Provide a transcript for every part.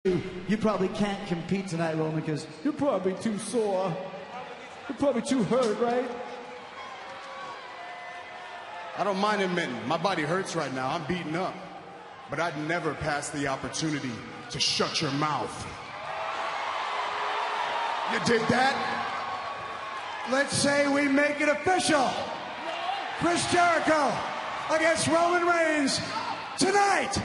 You probably can't compete tonight, Roman, because you're probably too sore. You're probably too hurt, right? I don't mind admitting, my body hurts right now. I'm beaten up. But I'd never pass the opportunity to shut your mouth. You did that? let's say we make it official. Chris Jericho against Roman Reigns tonight.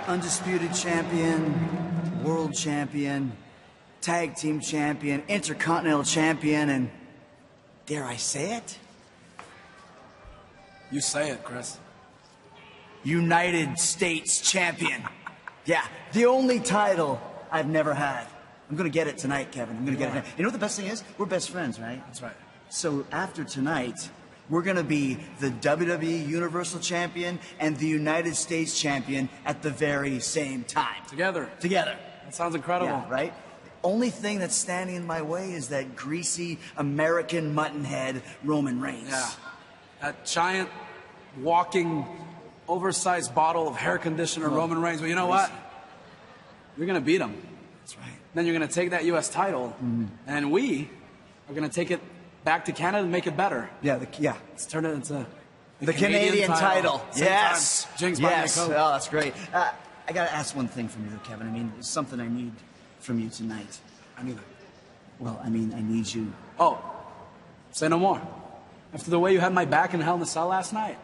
Undisputed champion, world champion, tag team champion, intercontinental champion, and dare I say it? You say it, Chris. United States champion. Yeah, the only title I've never had. I'm gonna get it tonight, Kevin. I'm gonna get it tonight. You know what the best thing is? We're best friends, right? That's right. So after tonight, we're gonna be the WWE Universal Champion and the United States Champion at the very same time. Together. Together. That sounds incredible. Yeah, right? Only thing that's standing in my way is that greasy American mutton head, Roman Reigns. Yeah. That giant, walking, oversized bottle of hair conditioner, Roman Reigns. But you know what? You're gonna beat him. That's right. Then you're gonna take that U.S. title, and we are gonna take it back to Canada and make it better. Yeah, Let's turn it into the Canadian title. Yes. Jinx, yes. Oh, that's great. I gotta ask one thing from you, Kevin. I mean, it's something I need from you tonight. I need it. Well, I mean, I need you. Oh, say no more. After the way you had my back in Hell in a Cell last night,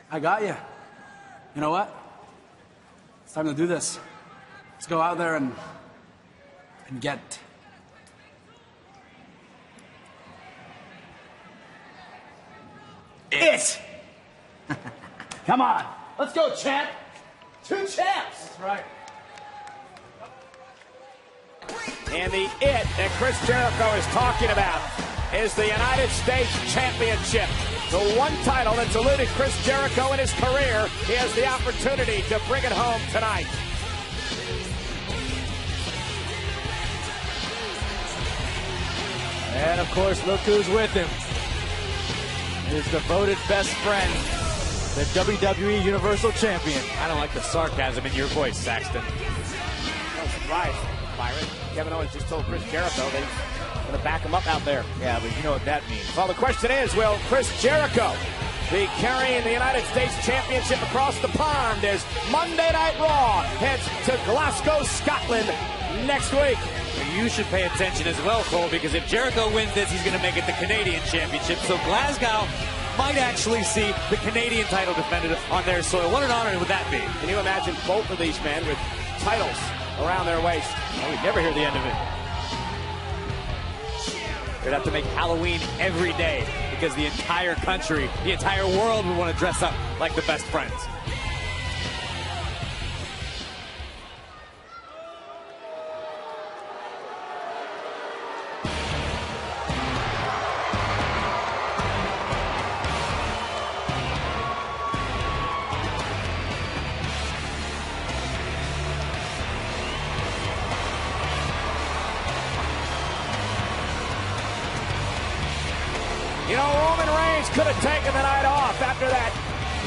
I got you. You know what? It's time to do this. Let's go out there and get it. Come on. Let's go, champ. 2 champs. That's right. And the it that Chris Jericho is talking about is the United States Championship. The one title that's eluded Chris Jericho in his career. He has the opportunity to bring it home tonight. And of course, look who's with him. His devoted best friend, the WWE Universal Champion. I don't like the sarcasm in your voice, Saxton. No surprise, Byron. Kevin Owens just told Chris Jericho that he's going to back him up out there. Yeah, but you know what that means. Well, the question is, will Chris Jericho be carrying the United States Championship across the pond as Monday Night Raw heads to Glasgow, Scotland next week? You should pay attention as well, Cole, because if Jericho wins this, he's going to make it the Canadian Championship. So Glasgow might actually see the Canadian title defended on their soil. What an honor would that be? Can you imagine both of these men with titles around their waist? Well, we'd never hear the end of it. They'd have to make Halloween every day because the entire country, the entire world would want to dress up like the best friends. You know, Roman Reigns could have taken the night off after that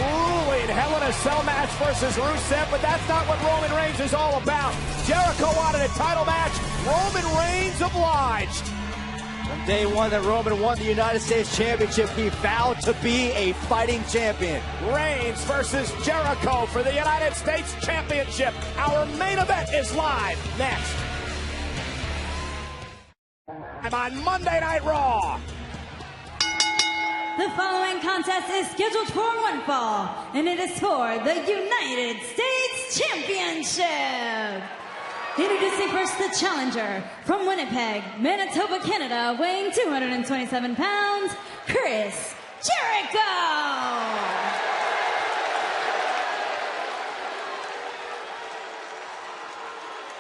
grueling Hell in a Cell match versus Rusev, but that's not what Roman Reigns is all about. Jericho wanted a title match. Roman Reigns obliged. From day one that Roman won the United States Championship, he vowed to be a fighting champion. Reigns versus Jericho for the United States Championship. Our main event is live next. I'm on Monday Night Raw. The following contest is scheduled for one fall, and it is for the United States Championship. Introducing first the challenger from Winnipeg, Manitoba, Canada, weighing 227 pounds, Chris Jericho.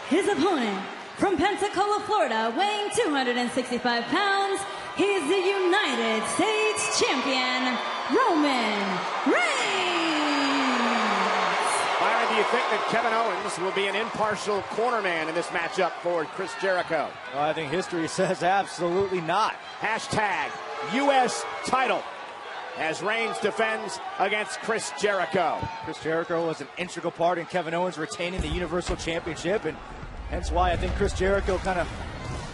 His opponent from Pensacola, Florida, weighing 265 pounds, he is the United States Champion, Roman Reigns. Byron, do you think that Kevin Owens will be an impartial cornerman in this matchup for Chris Jericho? Well, I think history says absolutely not. Hashtag U.S. title. as Reigns defends against Chris Jericho. Chris Jericho was an integral part in Kevin Owens retaining the Universal Championship, and hence why I think Chris Jericho kind of,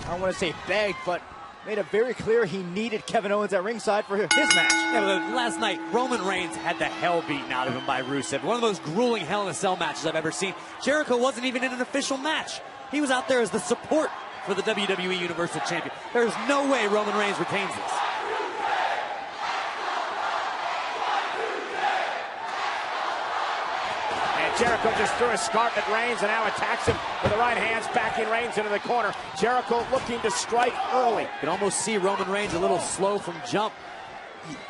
I don't want to say begged, but made it very clear he needed Kevin Owens at ringside for his match. Yeah, but last night, Roman Reigns had the hell beaten out of him by Rusev. One of the most grueling Hell in a Cell matches I've ever seen. Jericho wasn't even in an official match. He was out there as the support for the WWE Universal Champion. There's no way Roman Reigns retains this. Jericho just threw a scarf at Reigns and now attacks him with the right hands, backing Reigns into the corner. Jericho looking to strike early. You can almost see Roman Reigns a little slow from jump.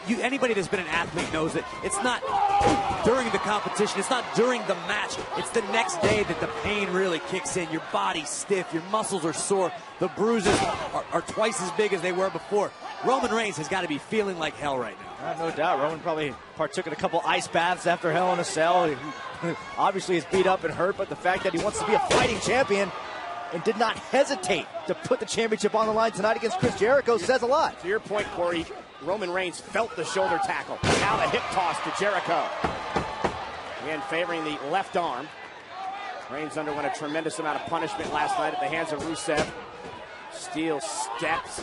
Anybody that's been an athlete knows that it's not during the competition, it's not during the match, it's the next day that the pain really kicks in. Your body's stiff, your muscles are sore, the bruises are twice as big as they were before. Roman Reigns has got to be feeling like hell right now. No doubt. Roman probably partook in a couple ice baths after Hell in a Cell. He obviously is beat up and hurt, but the fact that he wants to be a fighting champion and did not hesitate to put the championship on the line tonight against Chris Jericho says a lot. To your point, Corey, Roman Reigns felt the shoulder tackle. Now the hip toss to Jericho. Again, favoring the left arm. Reigns underwent a tremendous amount of punishment last night at the hands of Rusev. Steel steps,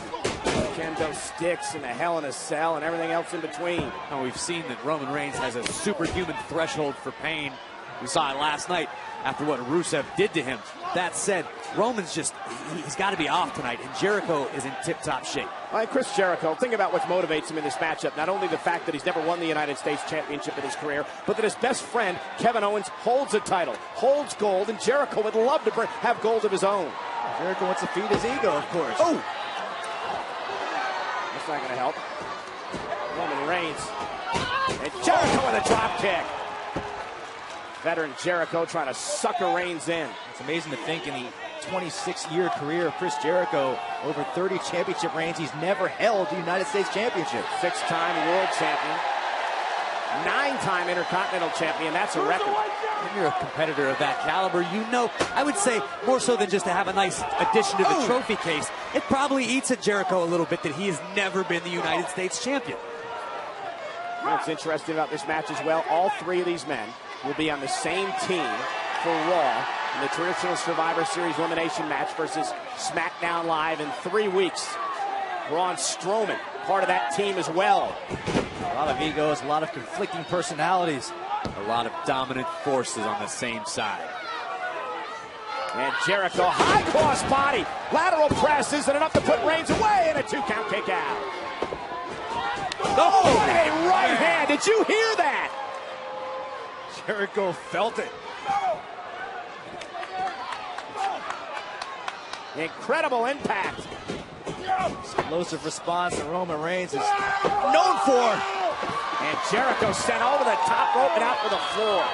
kendo sticks, and the Hell in a Cell, and everything else in between. Now we've seen that Roman Reigns has a superhuman threshold for pain. We saw it last night after what Rusev did to him. That said, Roman's he's got to be off tonight, and Jericho is in tip-top shape. All right, Chris Jericho, think about what motivates him in this matchup. Not only the fact that he's never won the United States Championship in his career, but that his best friend, Kevin Owens, holds a title, holds gold, and Jericho would love to have gold of his own. Jericho wants to feed his ego, of course. Oh! That's not going to help. Roman Reigns. And Jericho with a drop kick. Veteran Jericho trying to sucker Reigns in. It's amazing to think in the 26-year career of Chris Jericho, over 30 championship reigns, he's never held the United States Championship. 6-time world champion. 9-time Intercontinental champion. That's a record. When you're a competitor of that caliber, you know, I would say more so than just to have a nice addition to the trophy case, it probably eats at Jericho a little bit that he has never been the United States champion. What's interesting about this match as well, all three of these men will be on the same team for Raw in the traditional Survivor Series elimination match versus SmackDown Live in 3 weeks. Braun Strowman, part of that team as well. A lot of egos, a lot of conflicting personalities. A lot of dominant forces on the same side. And Jericho, high cross body, lateral presses, and enough to put Reigns away, and a 2-count kick out. Oh, and a right hand. Did you hear that? Jericho felt it. Incredible impact. Explosive response that Roman Reigns is known for. And Jericho sent over the top rope and out to the floor.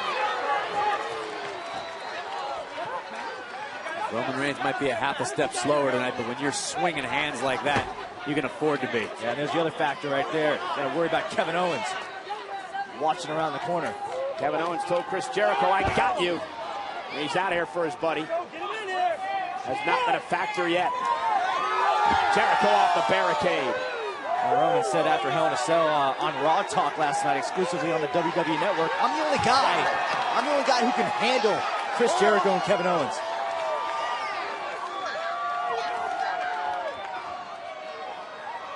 Roman Reigns might be a half a step slower tonight, but when you're swinging hands like that, you can afford to be. Yeah, and there's the other factor right there. Got to worry about Kevin Owens watching around the corner. Kevin Owens told Chris Jericho, I got you. And he's out here for his buddy. Has not been a factor yet. Jericho off the barricade. Roman said after Hell in a Cell on Raw Talk last night, exclusively on the WWE Network, I'm the only guy who can handle Chris Jericho and Kevin Owens.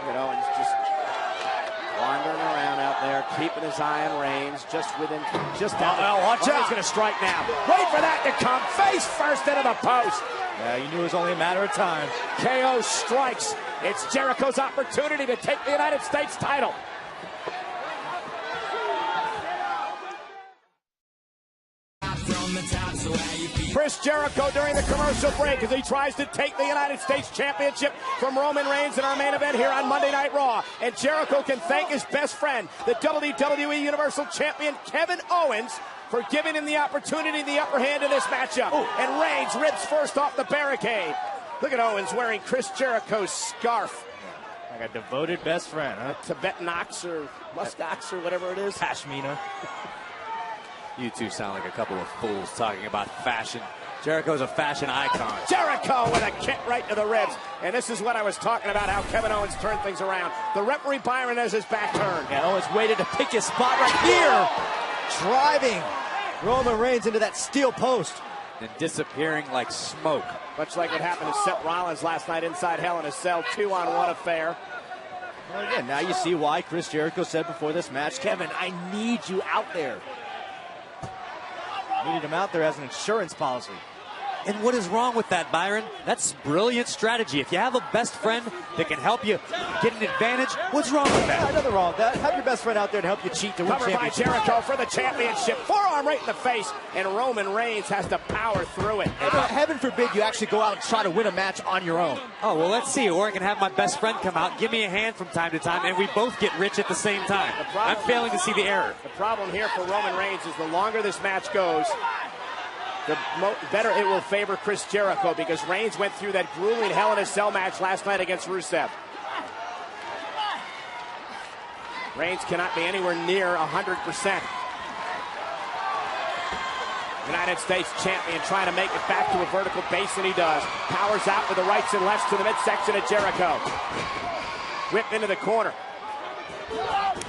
Look at Owens just wandering around out there, keeping his eye on Reigns, just out. Oh, watch out. He's going to strike now. Wait for that to come. Face first into the post. Yeah, you knew it was only a matter of time. KO strikes. It's Jericho's opportunity to take the United States title. Chris Jericho during the commercial break as he tries to take the United States Championship from Roman Reigns in our main event here on Monday Night Raw. And Jericho can thank his best friend, the WWE Universal Champion Kevin Owens, for giving him the opportunity, the upper hand in this matchup. And Reigns rips first off the barricade. Look at Owens wearing Chris Jericho's scarf. Like a devoted best friend, huh? Tibetan ox or musk ox or whatever it is. Pashmina. You two sound like a couple of fools talking about fashion. Jericho's a fashion icon. Jericho with a kick right to the ribs. And this is what I was talking about, how Kevin Owens turned things around. The referee Byron has his back turned. And Owens waited to pick his spot right here. Driving Roman Reigns into that steel post. And disappearing like smoke. Much like what happened to Seth Rollins last night inside Hell in a Cell, 2-on-1 affair. Well, again, now you see why Chris Jericho said before this match, Kevin, I need you out there. Needed him out there as an insurance policy. And what is wrong with that, Byron? That's brilliant strategy. If you have a best friend that can help you get an advantage, what's wrong with that? Nothing wrong with that. Have your best friend out there to help you cheat to win Covered by championship. Jericho for the championship. Forearm right in the face, and Roman Reigns has to power through it. Heaven forbid you actually go out and try to win a match on your own. Oh, well, let's see. Or I can have my best friend come out, give me a hand from time to time, and we both get rich at the same time. I'm failing to see the error. The problem here for Roman Reigns is the longer this match goes, the better it will favor Chris Jericho, because Reigns went through that grueling Hell in a Cell match last night against Rusev. Reigns cannot be anywhere near 100%. United States champion trying to make it back to a vertical base, and he does. Powers out with the rights and lefts to the midsection of Jericho. Whipped into the corner.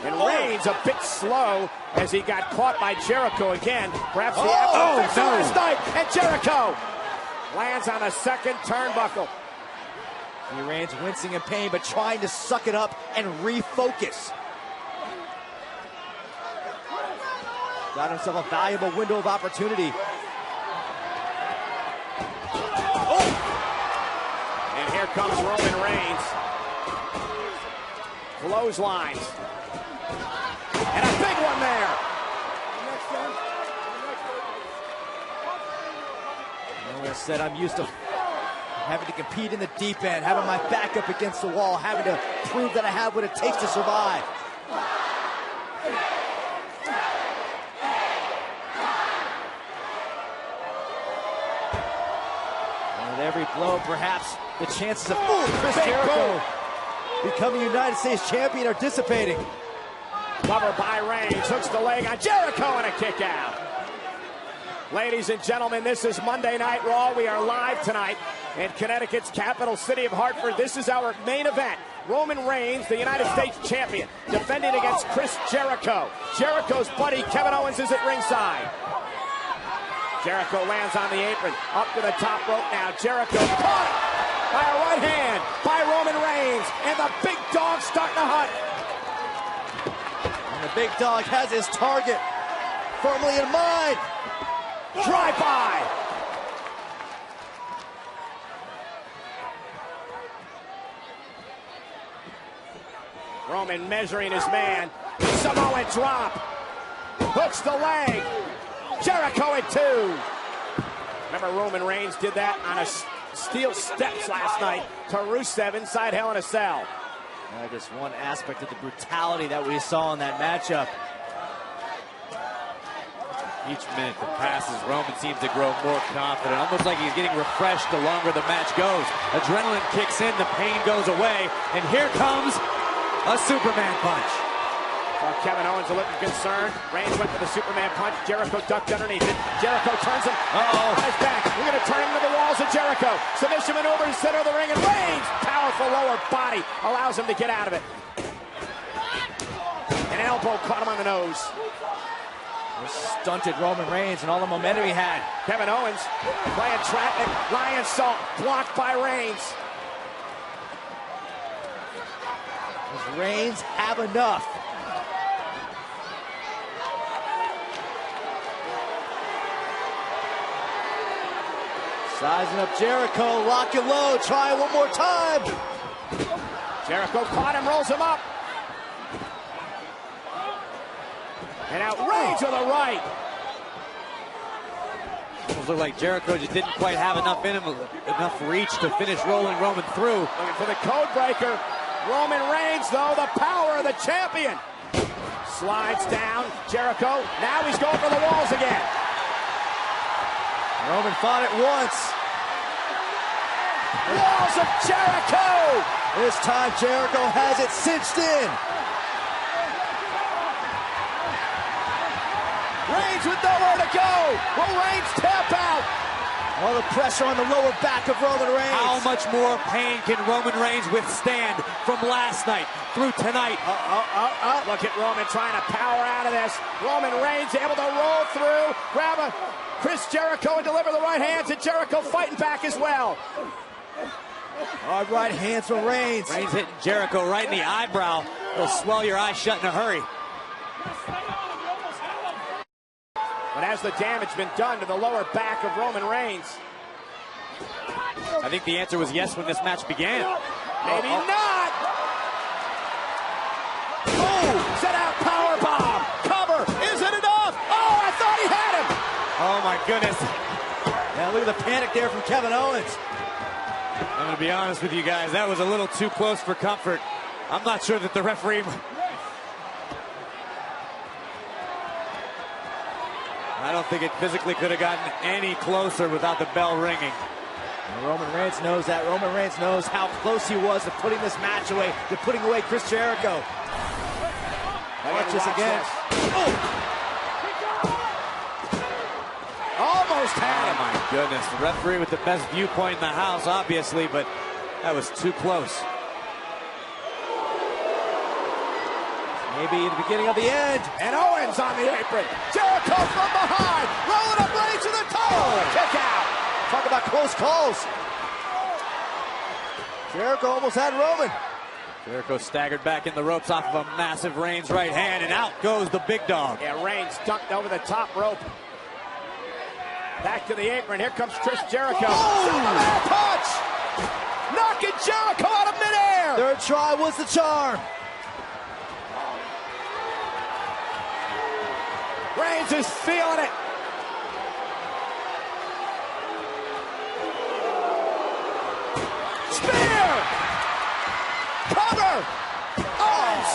And Reigns a bit slow as he got caught by Jericho again. Perhaps the last night, and Jericho lands on a second turnbuckle. He Reigns wincing in pain, but trying to suck it up and refocus. Got himself a valuable window of opportunity. And here comes Roman Reigns. Clotheslines. And a big one there. Like I said, I'm used to having to compete in the deep end, having my back up against the wall, having to prove that I have what it takes to survive. And with every blow, perhaps the chances of Chris Jericho becoming United States champion are dissipating. Cover by Reigns, hooks the leg on Jericho, and a kick out. Ladies and gentlemen, this is Monday Night Raw. We are live tonight in Connecticut's capital city of Hartford. This is our main event. Roman Reigns, the United States champion, defending against Chris Jericho. Jericho's buddy Kevin Owens is at ringside. Jericho lands on the apron, up to the top rope now. Jericho caught by a right hand by Roman Reigns, and the big dog starting to hunt. And the big dog has his target firmly in mind. Drive by. Roman measuring his man. Samoan drop. Hooks the leg. Jericho at 2. Remember, Roman Reigns did that on a steel steps last night to Rusev inside Hell in a Cell. Just one aspect of the brutality that we saw in that matchup. Each minute that passes, Roman seems to grow more confident, almost like he's getting refreshed the longer the match goes. Adrenaline kicks in, the pain goes away, and here comes a Superman punch. Kevin Owens a looking concerned. Reigns went for the Superman punch. Jericho ducked underneath it. Jericho turns him on his back. We're going to turn him to the walls of Jericho. Submission maneuver in the center of the ring, and Reigns, powerful lower body, allows him to get out of it. An elbow caught him on the nose. Stunted Roman Reigns and all the momentum he had. Kevin Owens playing traffic. Lion salt blocked by Reigns. Does Reigns have enough? Sizing up Jericho, lock and load, try one more time. Jericho caught him, rolls him up. And out Reigns with a right. It looked like Jericho just didn't quite have enough in him, enough reach to finish rolling Roman through. Looking for the code breaker. Roman Reigns, though, the power of the champion. Slides down. Jericho, now he's going for the walls again. Roman fought it once. Walls of Jericho. This time Jericho has it cinched in. Reigns with nowhere to go. Will Reigns tap out? All the pressure on the lower back of Roman Reigns. How much more pain can Roman Reigns withstand from last night through tonight? Look at Roman trying to power out of this. Roman Reigns able to roll through, grab a Chris Jericho and deliver the right hands, and Jericho fighting back as well. Hard right hands from Reigns. Reigns hitting Jericho right in the eyebrow. It'll swell your eyes shut in a hurry. But has the damage been done to the lower back of Roman Reigns? I think the answer was yes when this match began. Maybe not. Oh, set out powerbomb. Cover. Is it enough? Oh, I thought he had him. Oh my goodness. Now look at the panic there from Kevin Owens. I'm going to be honest with you guys. That was a little too close for comfort. I'm not sure that the referee... I don't think it physically could have gotten any closer without the bell ringing. And Roman Reigns knows that. Roman Reigns knows how close he was to putting this match away, to putting away Chris Jericho. Watch this again. Oh! Almost had him. Oh my goodness. The referee with the best viewpoint in the house, obviously, but that was too close. Maybe the beginning of the end. And Owens on the apron. Jericho from behind. Rolling up Reigns to the toe. Kick out. Talk about close calls. Jericho almost had Roman. Jericho staggered back in the ropes off of a massive Reigns right hand, and out goes the big dog. Yeah, Reigns dunked over the top rope. Back to the apron. Here comes Chris Jericho. Superman punch! Knocking Jericho out of midair. Third try was the charm. Reigns is feeling it. Spear! Cover! Owens!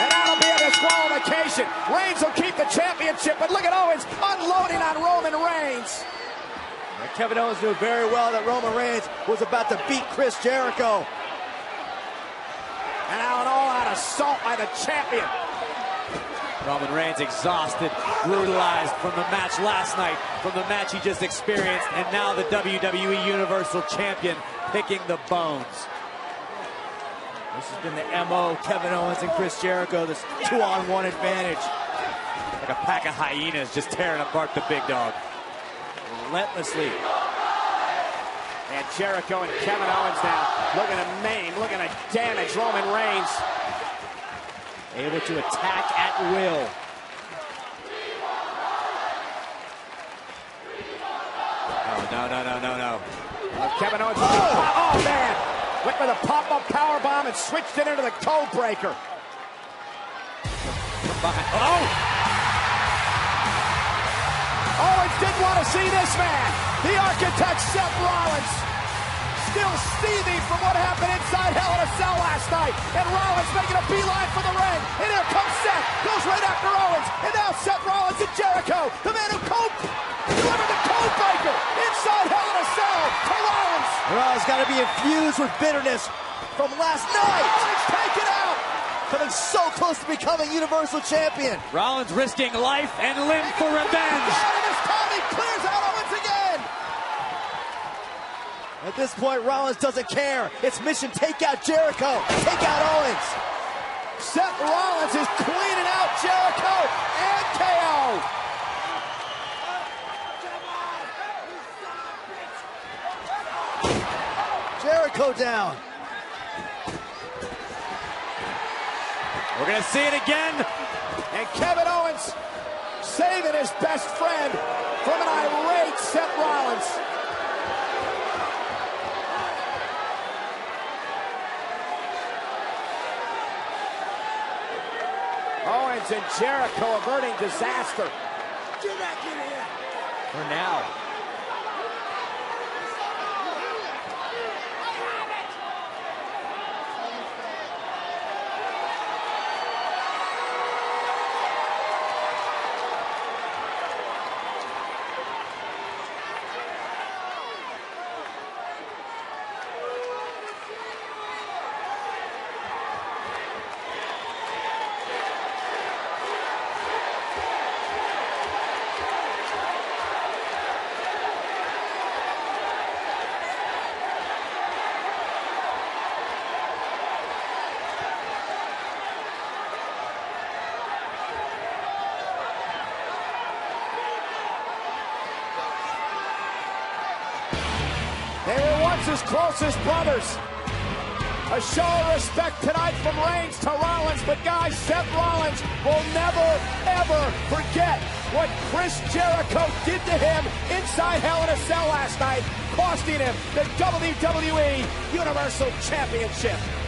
And that'll be a disqualification. Reigns will keep the championship, but look at Owens unloading on Roman Reigns. And Kevin Owens knew very well that Roman Reigns was about to beat Chris Jericho. And now an all-out assault by the champion. Roman Reigns exhausted, brutalized from the match last night, from the match he just experienced, and now the WWE Universal Champion picking the bones. This has been the MO, Kevin Owens and Chris Jericho, this 2-on-1 advantage. Like a pack of hyenas just tearing apart the big dog. Relentlessly. And Jericho and Kevin Owens now looking to maim, looking to damage Roman Reigns. Able to attack at will. Oh, no. Kevin Owens. Oh, man. Went with a pop-up powerbomb and switched it into the code breaker. Oh! Owens didn't want to see this man. The architect, Seth Rollins. Still seething from what happened inside Hell in a Cell last night. And Rollins making a beeline for the ring. And here comes Seth. Goes right after Owens. And now Seth Rollins and Jericho. The man who delivered the code breaker inside Hell in a Cell to Rollins. Rollins got to be infused with bitterness from last night. Rollins taken out. Coming so close to becoming Universal Champion. Rollins risking life and limb for revenge. And this time he clears out Owens again. At this point, Rollins doesn't care. It's mission take out Jericho, take out Owens. Seth Rollins is cleaning out Jericho and KO. Jericho down. We're going to see it again. And Kevin Owens saving his best friend from an irate Seth Rollins. Owens and Jericho averting disaster. Get back in here. For now. Reigns' closest brothers. A show of respect tonight from Reigns to Rollins, but guys, Seth Rollins will never, ever forget what Chris Jericho did to him inside Hell in a Cell last night, costing him the WWE Universal Championship.